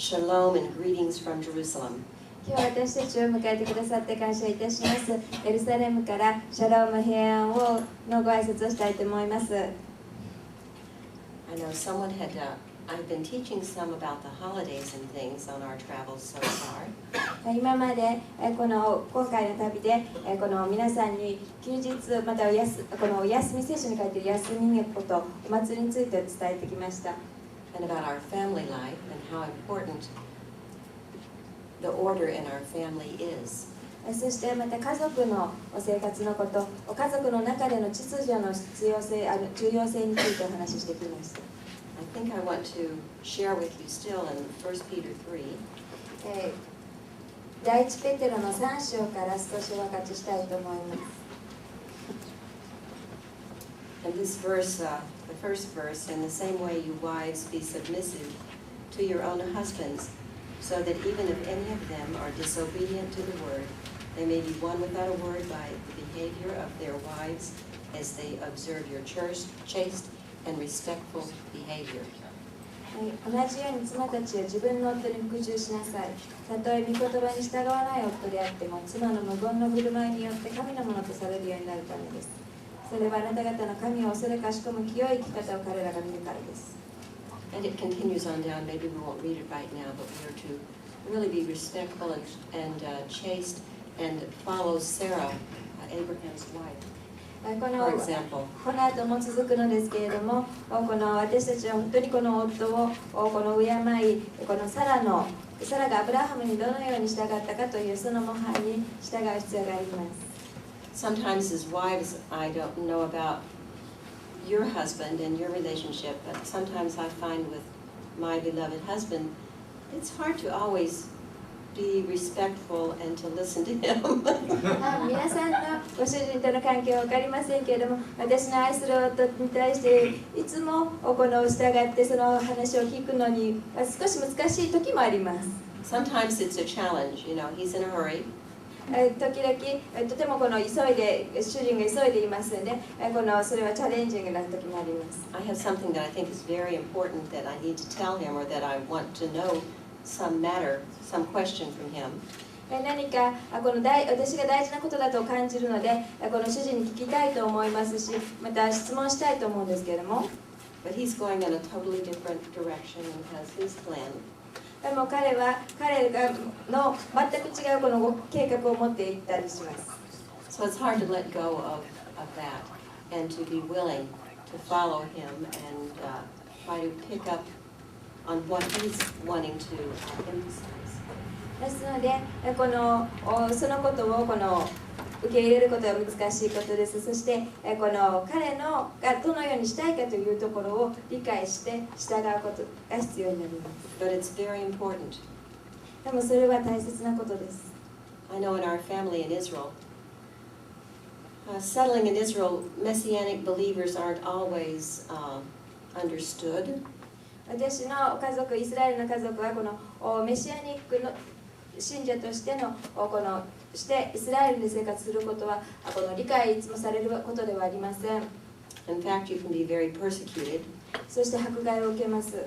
Shalom and greetings from Jerusalem. 今日は私たちを迎えてくださって感謝いたします。エルサレムからシャローム平安をのご挨拶をしたいと思います。I know someone had, I've been teaching some about the holidays and things on our travels so far. 今まで今回の旅でこの皆さんに休日またこのお休み聖書に書いている休みのこと、お祭りについて伝えてきました。And about our family life and how important the order in our family is. そしてまた家族の生活のこと、家族の中での秩序の重要性についてお話ししてきました。I think I want to share with you still in 1 Peter 3. 第一ペテロの3章から少しお分かちしたいと思います。And this verse, the first verse, in the same way you wives be submissive to your own husbands, so that even if any of them are disobedient to the word, they may be won without a word by the behavior of their wives as they observe your chaste and respectful behavior. 同じように妻たちは自分の夫に服従しなさい。たとえ御言葉に従わない夫であっても、妻の無言の振る舞いによって神のものとされるようになるためです。それはあなた方の神を恐れかしこむ清い生き方を彼らが見るからです。And it continues on down, maybe we won't read it right now, but we are to really be respectful and chaste and follow Sarah, Abraham's wife, for example. この後も続くのですけれども、私たちは本当にこの夫を敬い、このサラがアブラハムにどのように従ったかというその模範に従う必要があります。Sometimes as wives, I don't know about your husband and your relationship, but sometimes I find with my beloved husband, it's hard to always be respectful and to listen to him. 皆さんのご主人との関係は分かりませんけれども、私の愛する夫に対していつも従ってその話を聞くのに少し難しい時もあります。Sometimes it's a challenge, you know, he's in a hurry. 時々とても主人が急いでいますので、それはチャレンジングな時もあります。I have something that I think is very important that I need to tell him or that I want to know some matter, some question from him. 何か私が大事なことだと感じるので、この主人に聞きたいと思いますし、また質問したいと思うんですけれども。But he's going in a totally different direction and has his plan. でも彼の全く違うこの計画を持っていったりします。So it's hard to let go of that and to be willing to follow him and try to pick up on what he's wanting to emphasize. ですので、そのことを受け入れることは難しいことです。そして、彼がどのようにしたいかというところを理解して従うことが必要になります。But it's very important. でもそれは大切なことです。I know in our family in Israel, settling in Israel, Messianic believers aren't always understood. 私の家族、イスラエルの家族はメシアニックの信者としてイスラエルで生活することは理解いつもされることではありません。In fact, you can be very persecuted. そして迫害を受けます。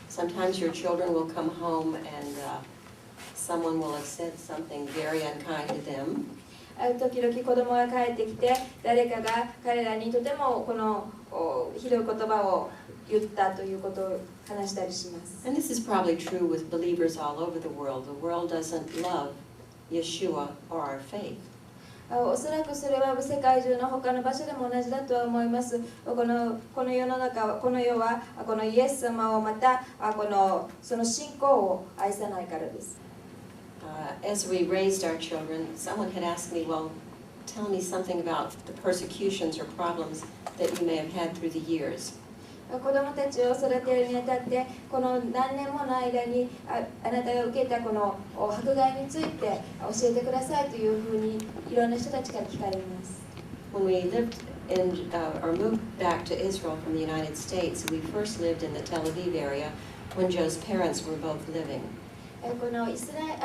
Sometimes your children will come home and someone will have said something very unkind to them. 時々子供が帰ってきて、誰かが彼らにとてもひどい言葉を言ったということを話したりします。And this is probably true with believers all over the world. The world doesn't love Yeshua or our faith. おそらくそれは世界中の他の場所でも同じだとは思います。この世の中、この世はこのイエス様をまたその信仰を愛さないからです。As we raised our children, someone had asked me, well, tell me something about the persecutions or problems that you may have had through the years. 子供たちを育てるにあたって、この何年もの間にあなたが受けたこの迫害について教えてくださいというふうにいろんな人たちから聞かれます。When we lived in or moved back to Israel from the United States, we first lived in the Tel Aviv area when Joe's parents were both living. ア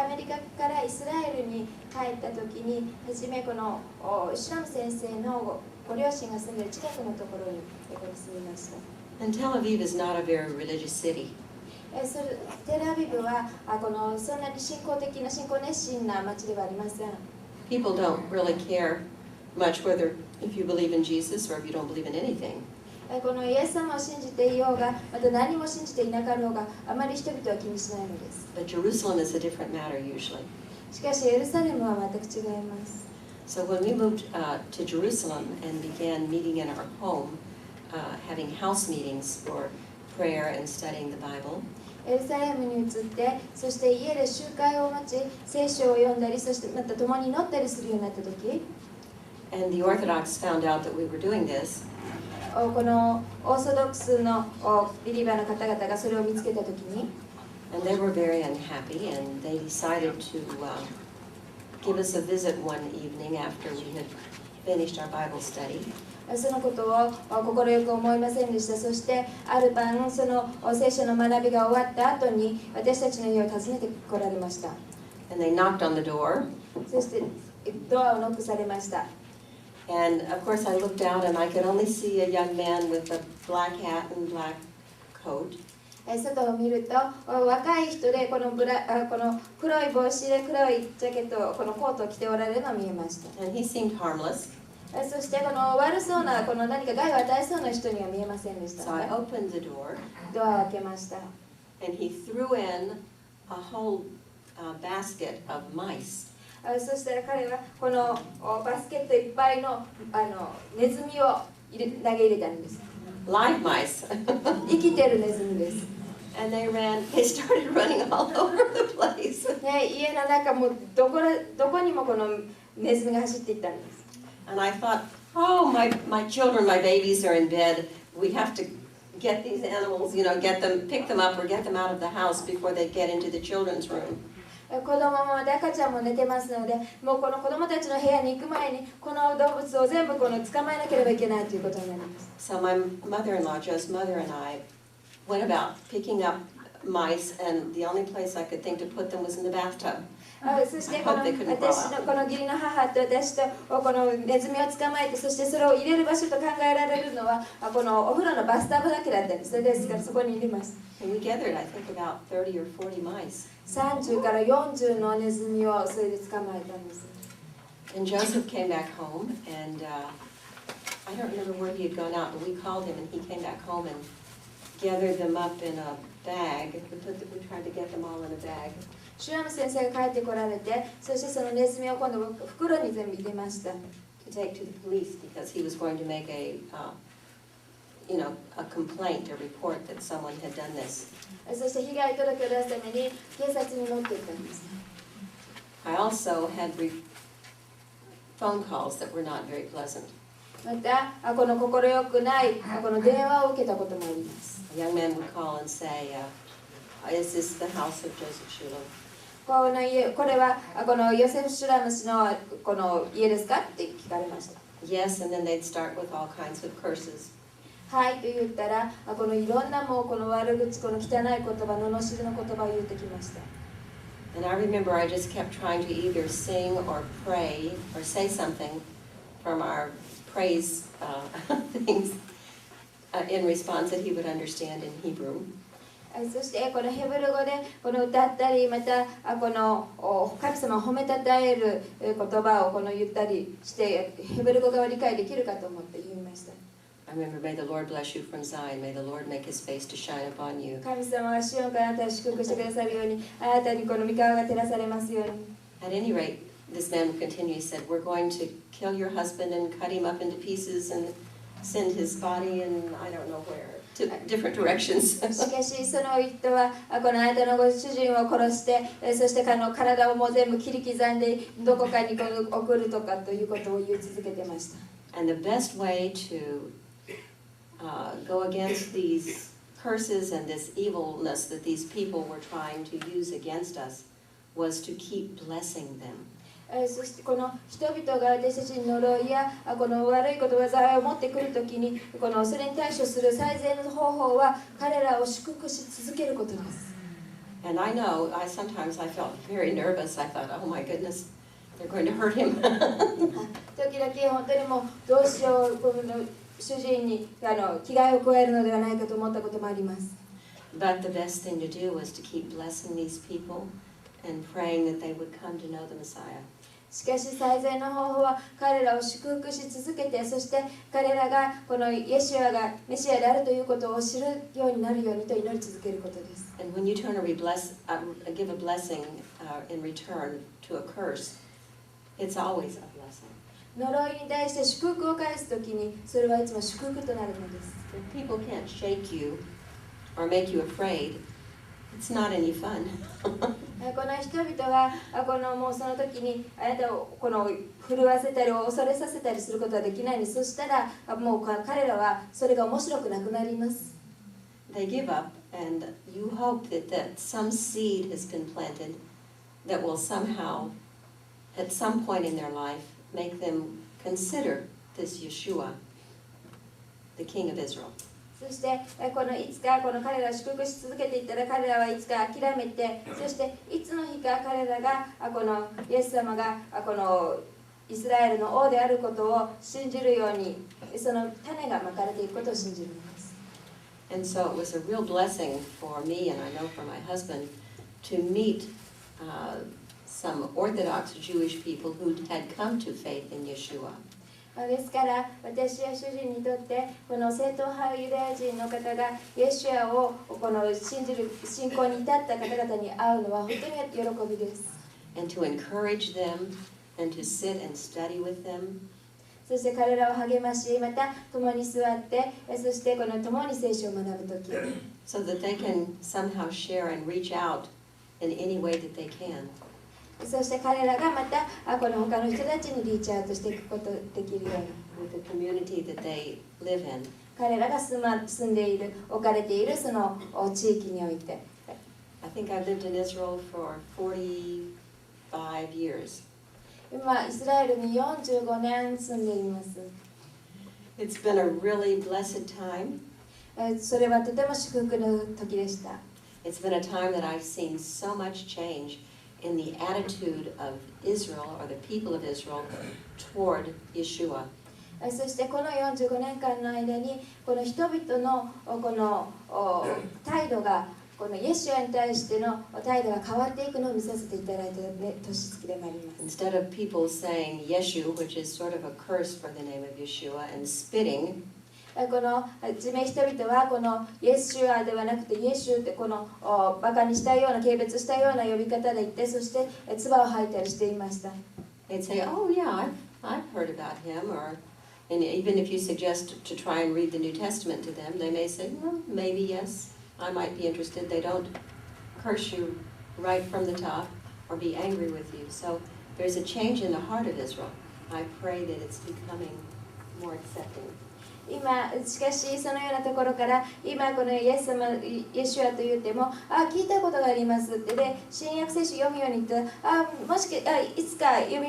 メリカからイスラエルに帰った時に、初めシュラム先生のご両親が住んでいる近くのところに住みました。And Tel Aviv is not a very religious city. テルアビブはそんなに信仰熱心な町ではありません。People don't really care much whether if you believe in Jesus or if you don't believe in anything. このイエス様を信じていようが、また何も信じていなかろうが、あまり人々は気にしないのです。But Jerusalem is a different matter usually. しかしエルサレムは全く違います。So when we moved to Jerusalem and began meeting in our home, having house meetings for prayer and studying the Bible, エルサレムに移って、そして家で集会を待ち、聖書を読んだり、そしてまた共に祈ったりするようになったとき、and the Orthodox found out that we were doing this, このオーソドックスのビリバーの方々がそれを見つけたときに、and they were very unhappy, and they decided to give us a visit one evening after we had finished our Bible study. そのことを快く思いませんでした。そしてある晩、その聖書の学びが終わった後に私たちの家を訪ねて来られました。And they knocked on the door. そしてドアをノックされました。And of course I looked out and I could only see a young man with a black hat and black coat. 外を見ると若い人でこの黒い帽子で黒いジャケット、このコートを着ておられるのが見えました。And he seemed harmless. そしてこの悪そうな何か害を与えそうな人には見えませんでした。So I opened the door ドアを開けました。and he threw in a whole basket of mice. そしたら彼はこのバスケットいっぱいのネズミを投げ入れたんです。Live mice. 生きてるネズミです。And they started running all over the place. ね、家の中もどこにもこのネズミが走っていったんです。And I thought, oh, my children, my babies are in bed. We have to get these animals, pick them up or get them out of the house before they get into the children's room. 子供も赤ちゃんも寝てますので、もうこの子供たちの部屋に行く前にこの動物を全部捕まえなければいけないということになります。So my mother-in-law, Joe's mother, and I went about picking up mice, and the only place I could think to put them was in the bathtub. そして私のこの義理の母と私とこのネズミを捕まえて、そしてそれを入れる場所と考えられるのはこのお風呂のバスタブだけだったんです。ですからそこに入れます。And we gathered, I think, about 30 or 40 mice. 30から40のネズミをそれで捕まえたんです。And Joseph came back home, and I don't remember where he had gone out, but we called him, and he came back home and gathered them up in a bag. We tried to get them all in a bag. シュラム先生が帰ってこられて、そしてそのネズミを今度袋に全部入れました。To take to the police because he was going to make a complaint, a report that someone had done this. そして被害届を出すために警察に持って行ったんです。I also had phone calls that were not very pleasant. また、この快くないこの電話を受けたこともあります。A young man would call and say, "Is this the house of Joseph Shulam?" これはこのヨセフ・シュラム氏のこの家ですかって聞かれました。Yes, and then they'd start with all kinds of curses. はいと言ったら、このいろんなもうこの悪口、この汚い言葉、罵りの言葉を言ってきました。And I remember I just kept trying to either sing or pray or say something from our praise things in response that he would understand in Hebrew. そしてこのヘブル語でこの歌ったり、またこの神様を褒めたたえる言葉をこの言ったりしてヘブル語が理解できるかと思って言いました。I remember, may the Lord bless you from Zion. May the Lord make his face to shine upon you. 神様がシオンからあなたを祝福してくださるように、あなたにこの御顔が照らされますように。At any rate, this man would continue. He said, "We're going to kill your husband and cut him up into pieces and send his body and I don't know where to different directions." しかしその人はこのあなたのご主人を殺して、そして体をもう全部切り刻んでどこかに送るとかということを言い続けてました。And the best way to go against these curses and this evilness that these people were trying to use against us was to keep blessing them. そしてこの人々が私たちに呪いやこの悪いこと災いを持ってくるときにそれに対処する最善の方法は彼らを祝福し続けることです。And I know, sometimes I felt very nervous. I thought, oh my goodness, they're going to hurt him. 時々本当にもうどうしよう、この主人に危害を加えるのではないかと思ったこともあります。But the best thing to do was to keep blessing these people and praying that they would come to know the Messiah. しかし最善の方法は彼らを祝福し続けて、そして彼らがこのイエシュアがメシアであるということを知るようになるようにと祈り続けることです。And when you turn to give a blessing in return to a curse, it's always a blessing. 呪いに対して祝福を返すときに、それはいつも祝福となるのです。If people can't shake you or make you afraid, it's not any fun. この人々がもうその時にあなたを震わせたり恐れさせたりすることはできないんです。そしたらもう彼らはそれが面白くなくなります。They give up, and you hope that some seed has been planted that will somehow, at some point in their life, make them consider this Yeshua, the King of Israel. そしていつか彼らを祝福し続けていったら、彼らはいつか諦めて、そしていつの日か彼らがイエス様がイスラエルの王であることを信じるように、その種がまかれていくことを信じるのです。And so it was a real blessing for me, and I know for my husband, to meet some Orthodox Jewish people who had come to faith in Yeshua. ですから私や主人にとってこの正統派ユダヤ人の方がイエシュアを信仰に至った方々に会うのは本当に喜びです。And to encourage them and to sit and study with them. そして彼らを励まし、また共に座って、そして共に聖書を学ぶとき。So that they can somehow share and reach out in any way that they can. そして彼らがまた他の人たちにリーチアウトしていくことができるように。With the community that they live in. 彼らが住んでいる、置かれているその地域において。I think I've lived in Israel for 45 years. 今イスラエルに45年住んでいます。It's been a really blessed time. それはとても祝福の時でした。It's been a time that I've seen so much change in the attitude of Israel or the people of Israel toward Yeshua. そしてこの45年間の間にこの人々の態度がこのイエシュアに対しての態度が変わっていくのを見させていただいた年月でもあります。Instead of people saying Yeshu, which is sort of a curse for the name of Yeshua, and spitting, この地名人々はこのイエシュアではなくてイエシュってバカにしたような軽蔑したような呼び方で言って、そして唾を吐いたりしていました。they'd say, "Oh yeah, I've heard about him," and even if you suggest to try and read the New Testament to them, they may say, "Well, maybe yes, I might be interested." They don't curse you right from the top or be angry with you. So there's a change in the heart of Israel. I pray that it's becoming more accepting. 今しかしそのようなところから今このイエス様イエシュアと言っても聞いたことがありますってで新約聖書読むように言ったらいつか読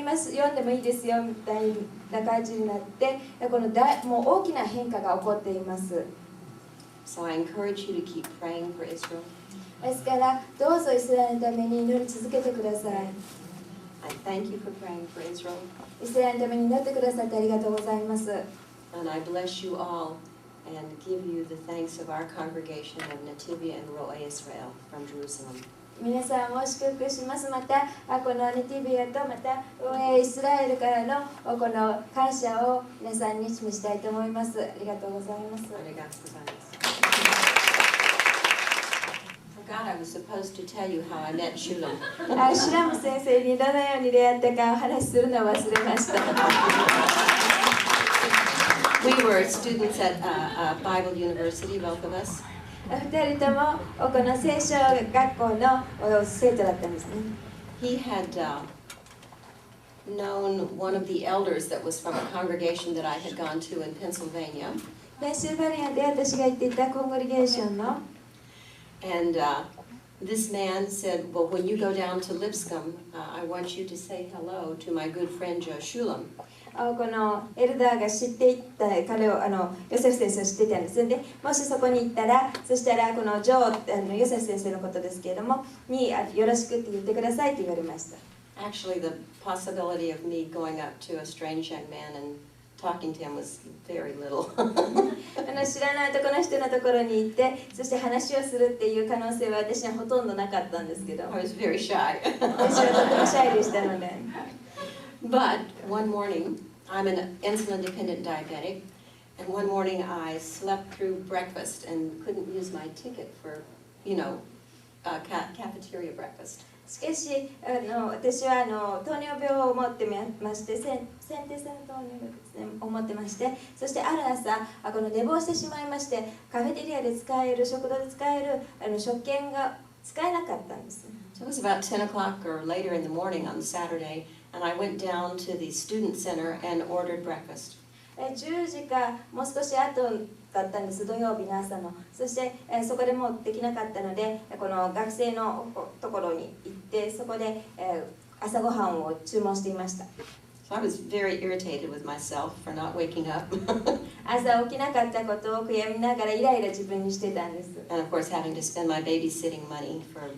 んでもいいですよみたいな感じになってもう大きな変化が起こっています。So I encourage you to keep praying for Israel. ですからどうぞイスラエルのために祈り続けてください。I thank you for praying for Israel. イスラエルのために祈ってくださってありがとうございます。And I bless you all and give you the thanks of our congregation of Netev Yael and Ro'eh Israel from Jerusalem. 皆さんを祝福します。またこのネティブヤとまたイスラエルからのこの感謝を皆さんに示したいと思います。ありがとうございます。ありがとうございます。God, I was supposed to tell you how I met Shulam. シュラム先生にどのように出会ったかお話しするのを忘れました。We were students at Bible University, both of us. 2人ともこの聖書学校の生徒だったんですね。He had known one of the elders that was from a congregation that I had gone to in Pennsylvania. ペンシルバニアで私が行っていたコングリゲーションのAnd this man said, well, when you go down to Lipscomb, I want you to say hello to my good friend Joe Shulam. このエルダーが知っていた彼をヨセフ先生を知っていたんです。でもしそこに行ったらそしたらこのジョーヨセフ先生のことですけれどもによろしくって言ってくださいと言われました。Actually, the possibility of me going up to a strange young man and talking to him was very little. 知らない男の人のところに行って、そして話をするっていう可能性は私にはほとんどなかったんですけど、 I was very shy. 私はとてもシャイでしたので。But one morning, I'm an insulin-dependent diabetic, and one morning I slept through breakfast and couldn't use my ticket for, cafeteria breakfast. しかし私は糖尿病を持ってまして、先天性の糖尿病ですね、を持ってまして、そしてある朝この寝坊してしまいまして、カフェテリアで使える、食堂で使える食券が使えなかったんです。 So it was about 10 o'clock or later in the morning on Saturday, and I went down to the student center and ordered breakfast. 10時かもう少し後だったんです、土曜日の朝の。そして、そこでもうできなかったので、この学生のところに行って、そこで、朝ごはんを注文していました。So I was very irritated with myself for not waking up. 朝起きなかったことを悔やみながらイライラ自分にしてたんです。And of course having to spend my babysitting money for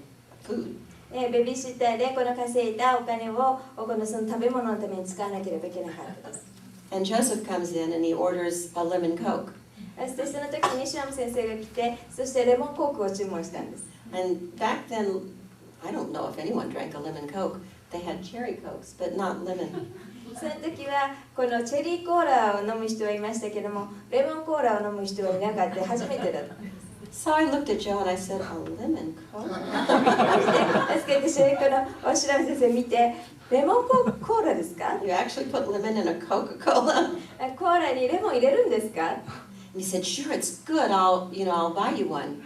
food. ベビーシッターでこの稼いだお金をその食べ物のために使わなければいけなかったです。And Joseph comes in and he orders a lemon Coke. そしてその時にシュラム先生が来て、そしてレモンコークを注文したんです。And back then, I don't know if anyone drank a lemon Coke. They had cherry Cokes, but not lemon. その時はこのチェリーコーラを飲む人はいましたけども、レモンコーラを飲む人はいなかった、初めてだった。So I looked at Joe and I said, a lemon Coke? ですけど私はこのシュラム先生見て、レモンコーラですか？ You actually put lemon in a Coca-Cola? コーラにレモン入れるんですか？ And he said, sure, it's good. I'll buy you one.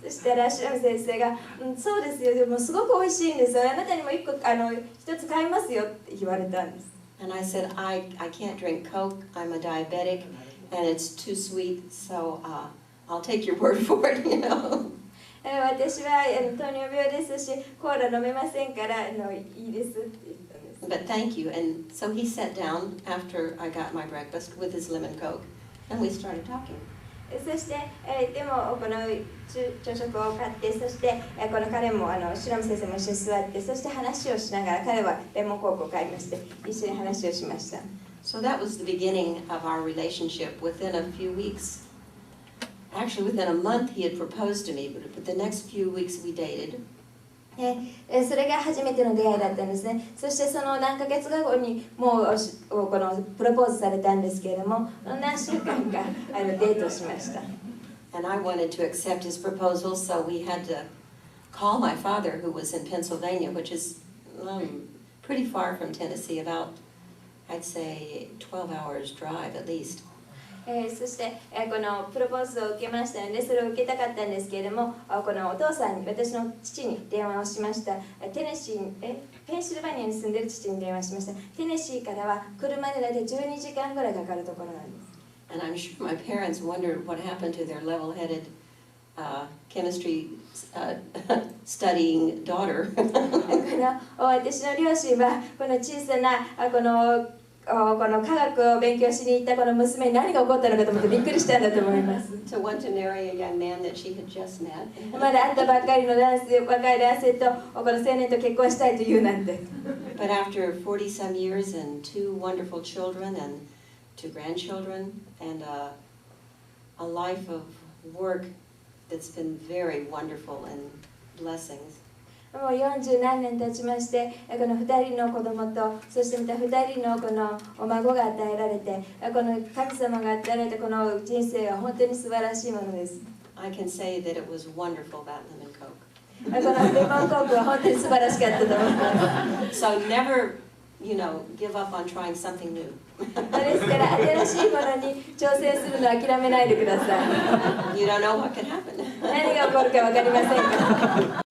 そしたらシュラム先生が、そうですよ、でもすごく美味しいんですよ。あなたにも一つ買いますよって言われたんです。And I said, I can't drink Coke. I'm a diabetic, and it's too sweet, so I'll take your word for it, 私は糖尿病ですし、コーラ飲めませんからいいですって言ったんです。But thank you. And so he sat down after I got my breakfast with his lemon Coke, and we started talking. そして、でもこの朝食を買って、そしてこの彼もシュラム先生も一緒に座って、そして話をしながら彼はレモンコークを買いまして、一緒に話をしました。So that was the beginning of our relationship. Within a few weeks, actually within a month, he had proposed to me, but the next few weeks we dated. それが初めての出会いだったんですね。そしてその何ヶ月後にもうこのプロポーズされたんですけれども、何週間かデートをしました。And I wanted to accept his proposal, so we had to call my father, who was in Pennsylvania, which is pretty far from Tennessee, about, I'd say, 12 hours drive at least. そしてこのプロポーズを受けましたので、それを受けたかったんですけれども、このお父さんに、私の父に電話をしました。ペンシルバニアに住んでいる父に電話しました。テネシーからは車で大体12時間ぐらいかかるところなんです。And I'm sure my parents wondered what happened to their level-headed chemistry studying daughter. 私の両親はこの小さなこの科学を勉強しに行ったこの娘に何が起こったのかと思ってびっくりしたんだと思います。To want to marry a young man that she had just met. まだ会ったばっかりの若い男性とこの青年と結婚したいと言うなんて。But after 40 some years and 2 wonderful children and 2 grandchildren and a life of work that's been very wonderful and blessings. もう40何年経ちまして、この2人の子供と、そしてまた2人のこのお孫が与えられて、この神様が与えられたこの人生は本当に素晴らしいものです。I can say that it was wonderful, that lemon Coke. このレモンコークは本当に素晴らしかったと思います。So never, give up on trying something new. ですから新しいものに挑戦するのを諦めないでください。You don't know what could happen. 何が起こるか分かりませんから。